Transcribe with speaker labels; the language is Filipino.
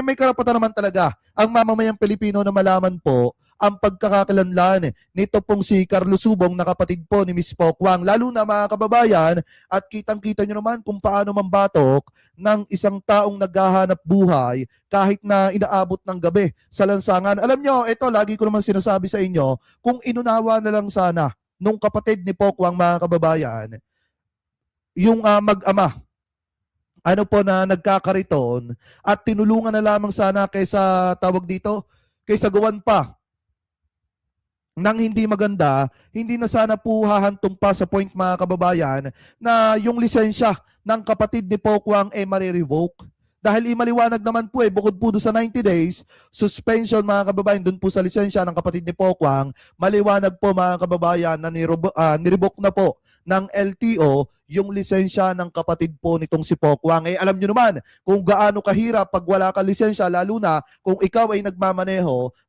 Speaker 1: may karapatan naman talaga ang mamamayang Pilipino na malaman po ang pagkakakilanlan nito pong si Carlos Subong na kapatid po ni Miss Pokwang. Lalo na mga kababayan, at kitang-kita nyo naman kung paano mambatok ng isang taong naghahanap buhay kahit na inaabot ng gabi sa lansangan. Alam nyo, ito lagi ko naman sinasabi sa inyo, kung inunawa na lang sana nung kapatid ni Pokwang mga kababayan, yung mag-ama, ano po na nagkakariton at tinulungan na lamang sana kaysa tawag dito, kaysa gawan pa nang hindi maganda, hindi na sana po hahantong pa sa point mga kababayan na yung lisensya ng kapatid ni Pokwang marirevoke. Dahil imaliwanag naman po bukod po doon sa 90 days, suspension mga kababayan doon po sa lisensya ng kapatid ni Pokwang, maliwanag po mga kababayan na nirevoke na po ng LTO yung lisensya ng kapatid po nitong si Pokwang. Alam nyo naman kung gaano kahirap pag wala kang lisensya, lalo na kung ikaw ay nagmamaneho,